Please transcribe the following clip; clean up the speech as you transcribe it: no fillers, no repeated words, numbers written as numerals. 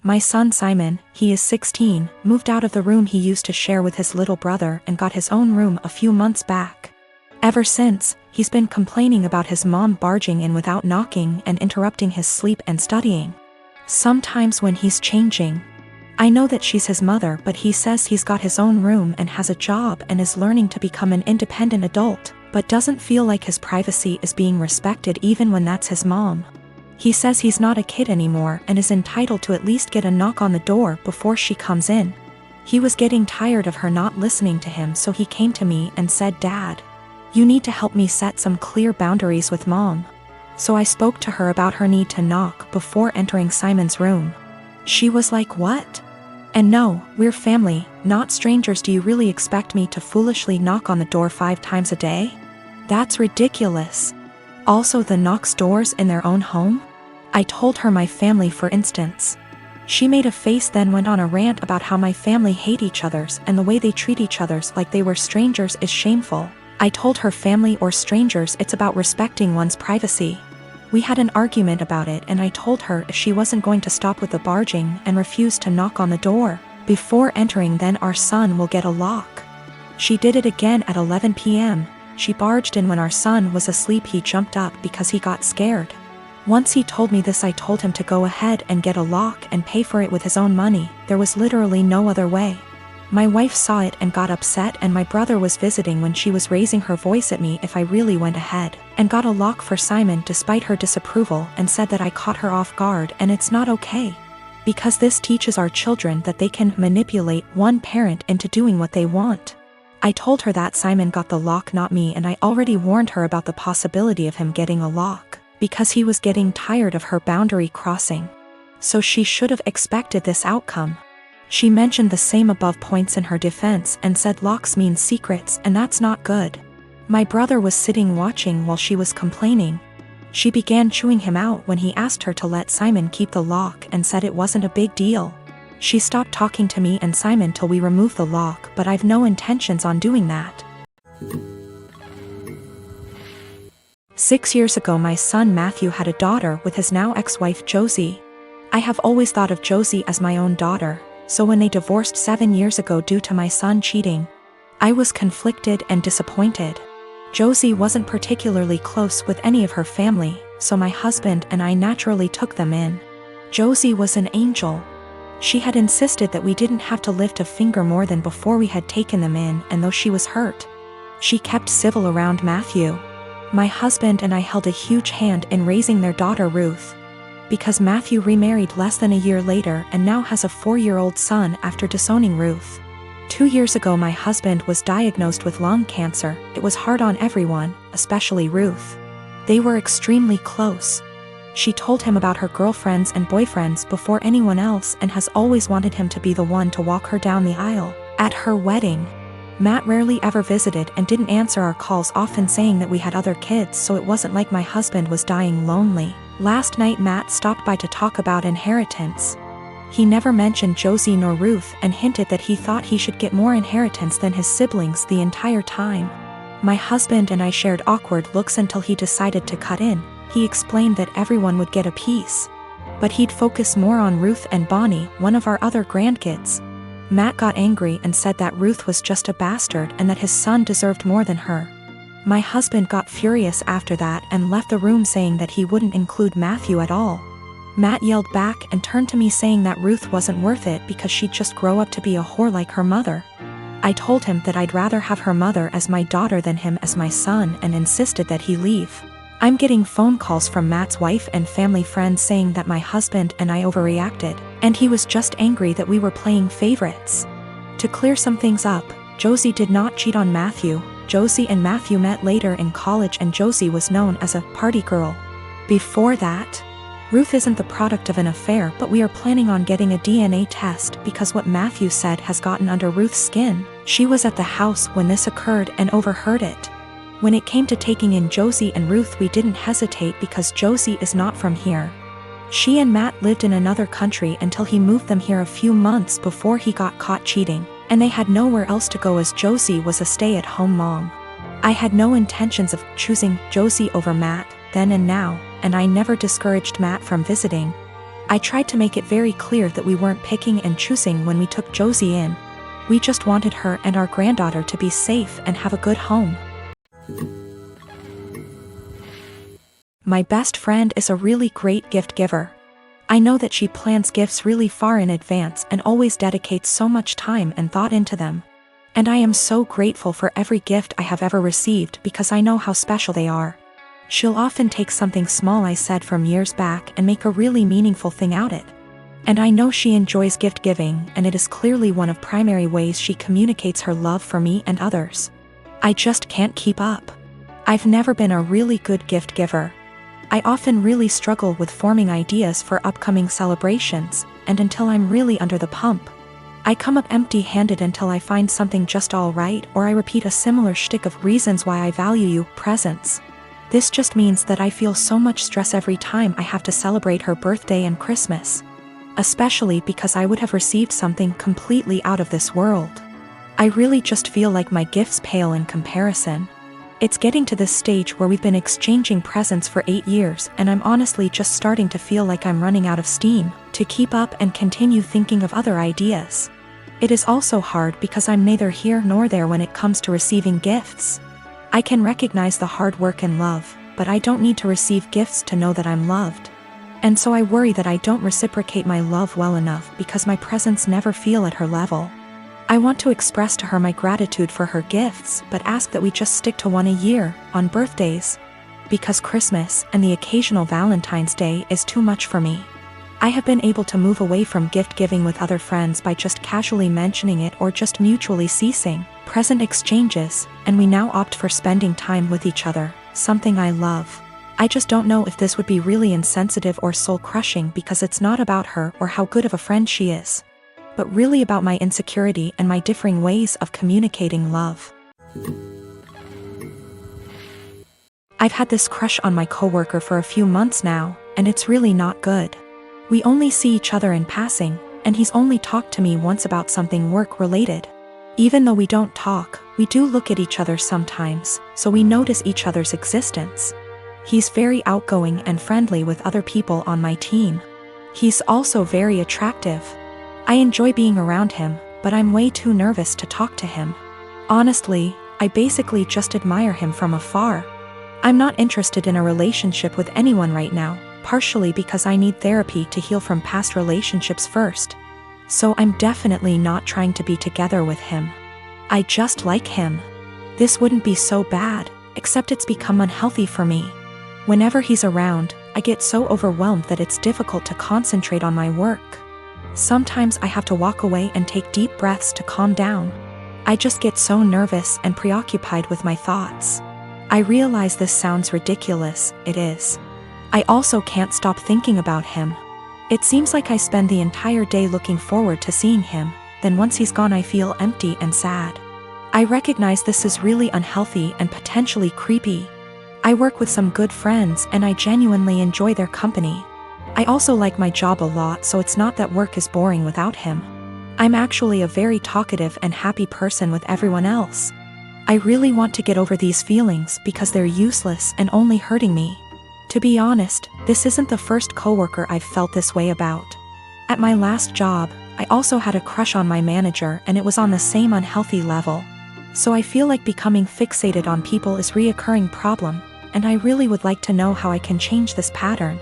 My son Simon, he is 16, moved out of the room he used to share with his little brother and got his own room a few months back. Ever since, he's been complaining about his mom barging in without knocking and interrupting his sleep and studying. Sometimes when he's changing. I know that she's his mother, but he says he's got his own room and has a job and is learning to become an independent adult, but doesn't feel like his privacy is being respected even when that's his mom. He says he's not a kid anymore and is entitled to at least get a knock on the door before she comes in. He was getting tired of her not listening to him, so he came to me and said, "Dad, you need to help me set some clear boundaries with Mom." So I spoke to her about her need to knock before entering Simon's room. She was like, "What? And no, we're family, not strangers. Do you really expect me to foolishly knock on the door 5 times a day? That's ridiculous. Also, the knocks doors in their own home?" I told her my family, for instance. She made a face, then went on a rant about how my family hate each other's and the way they treat each other's like they were strangers is shameful. I told her family or strangers, it's about respecting one's privacy. We had an argument about it and I told her if she wasn't going to stop with the barging and refuse to knock on the door before entering, then our son will get a lock. She did it again at 11 p.m. She barged in when our son was asleep. He jumped up because he got scared. Once he told me this, I told him to go ahead and get a lock and pay for it with his own money. There was literally no other way. My wife saw it and got upset, and my brother was visiting when she was raising her voice at me if I really went ahead and got a lock for Simon despite her disapproval, and said that I caught her off guard and it's not okay. Because this teaches our children that they can manipulate one parent into doing what they want. I told her that Simon got the lock, not me, and I already warned her about the possibility of him getting a lock, because he was getting tired of her boundary crossing. So she should have expected this outcome. She mentioned the same above points in her defense and said locks mean secrets, and that's not good. My brother was sitting watching while she was complaining. She began chewing him out when he asked her to let Simon keep the lock and said it wasn't a big deal. She stopped talking to me and Simon till we removed the lock, but I've no intentions on doing that. 6 years ago, my son Matthew had a daughter with his now ex-wife Josie. I have always thought of Josie as my own daughter, so when they divorced 7 years ago due to my son cheating, I was conflicted and disappointed. Josie wasn't particularly close with any of her family, so my husband and I naturally took them in. Josie was an angel. She had insisted that we didn't have to lift a finger more than before we had taken them in, and though she was hurt, she kept civil around Matthew. My husband and I held a huge hand in raising their daughter Ruth, because Matthew remarried less than a year later and now has a 4-year-old son after disowning Ruth. 2 years ago, my husband was diagnosed with lung cancer. It was hard on everyone, especially Ruth. They were extremely close. She told him about her girlfriends and boyfriends before anyone else and has always wanted him to be the one to walk her down the aisle at her wedding. Matt rarely ever visited and didn't answer our calls, often saying that we had other kids, so it wasn't like my husband was dying lonely. Last night Matt stopped by to talk about inheritance. He never mentioned Josie nor Ruth and hinted that he thought he should get more inheritance than his siblings the entire time. My husband and I shared awkward looks until he decided to cut in. He explained that everyone would get a piece, but he'd focus more on Ruth and Bonnie, one of our other grandkids. Matt got angry and said that Ruth was just a bastard and that his son deserved more than her. My husband got furious after that and left the room, saying that he wouldn't include Matthew at all. Matt yelled back and turned to me saying that Ruth wasn't worth it because she'd just grow up to be a whore like her mother. I told him that I'd rather have her mother as my daughter than him as my son and insisted that he leave. I'm getting phone calls from Matt's wife and family friends saying that my husband and I overreacted, and he was just angry that we were playing favorites. To clear some things up, Josie did not cheat on Matthew. Josie and Matthew met later in college and Josie was known as a party girl. Before that, Ruth isn't the product of an affair, but we are planning on getting a DNA test because what Matthew said has gotten under Ruth's skin. She was at the house when this occurred and overheard it. When it came to taking in Josie and Ruth, we didn't hesitate because Josie is not from here. She and Matt lived in another country until he moved them here a few months before he got caught cheating, and they had nowhere else to go as Josie was a stay-at-home mom. I had no intentions of choosing Josie over Matt then and now, and I never discouraged Matt from visiting. I tried to make it very clear that we weren't picking and choosing when we took Josie in. We just wanted her and our granddaughter to be safe and have a good home. My best friend is a really great gift giver. I know that she plans gifts really far in advance and always dedicates so much time and thought into them. And I am so grateful for every gift I have ever received because I know how special they are. She'll often take something small I said from years back and make a really meaningful thing out of it. And I know she enjoys gift giving, and it is clearly one of primary ways she communicates her love for me and others. I just can't keep up. I've never been a really good gift giver. I often really struggle with forming ideas for upcoming celebrations, and until I'm really under the pump, I come up empty-handed until I find something just all right, or I repeat a similar shtick of reasons why I value you presents. This just means that I feel so much stress every time I have to celebrate her birthday and Christmas. Especially because I would have received something completely out of this world. I really just feel like my gifts pale in comparison. It's getting to this stage where we've been exchanging presents for 8 years, and I'm honestly just starting to feel like I'm running out of steam to keep up and continue thinking of other ideas. It is also hard because I'm neither here nor there when it comes to receiving gifts. I can recognize the hard work and love, but I don't need to receive gifts to know that I'm loved. And so I worry that I don't reciprocate my love well enough because my presents never feel at her level. I want to express to her my gratitude for her gifts, but ask that we just stick to one a year, on birthdays. Because Christmas and the occasional Valentine's Day is too much for me. I have been able to move away from gift giving with other friends by just casually mentioning it or just mutually ceasing present exchanges, and we now opt for spending time with each other, something I love. I just don't know if this would be really insensitive or soul-crushing because it's not about her or how good of a friend she is, but really about my insecurity and my differing ways of communicating love. I've had this crush on my coworker for a few months now, and it's really not good. We only see each other in passing, and he's only talked to me once about something work-related. Even though we don't talk, we do look at each other sometimes, so we notice each other's existence. He's very outgoing and friendly with other people on my team. He's also very attractive. I enjoy being around him, but I'm way too nervous to talk to him. Honestly, I basically just admire him from afar. I'm not interested in a relationship with anyone right now, partially because I need therapy to heal from past relationships first. So I'm definitely not trying to be together with him. I just like him. This wouldn't be so bad, except it's become unhealthy for me. Whenever he's around, I get so overwhelmed that it's difficult to concentrate on my work. Sometimes I have to walk away and take deep breaths to calm down. I just get so nervous and preoccupied with my thoughts. I realize this sounds ridiculous, it is. I also can't stop thinking about him. It seems like I spend the entire day looking forward to seeing him, then once he's gone I feel empty and sad. I recognize this is really unhealthy and potentially creepy. I work with some good friends and I genuinely enjoy their company. I also like my job a lot, so it's not that work is boring without him. I'm actually a very talkative and happy person with everyone else. I really want to get over these feelings because they're useless and only hurting me. To be honest, this isn't the first coworker I've felt this way about. At my last job, I also had a crush on my manager and it was on the same unhealthy level. So I feel like becoming fixated on people is a reoccurring problem, and I really would like to know how I can change this pattern.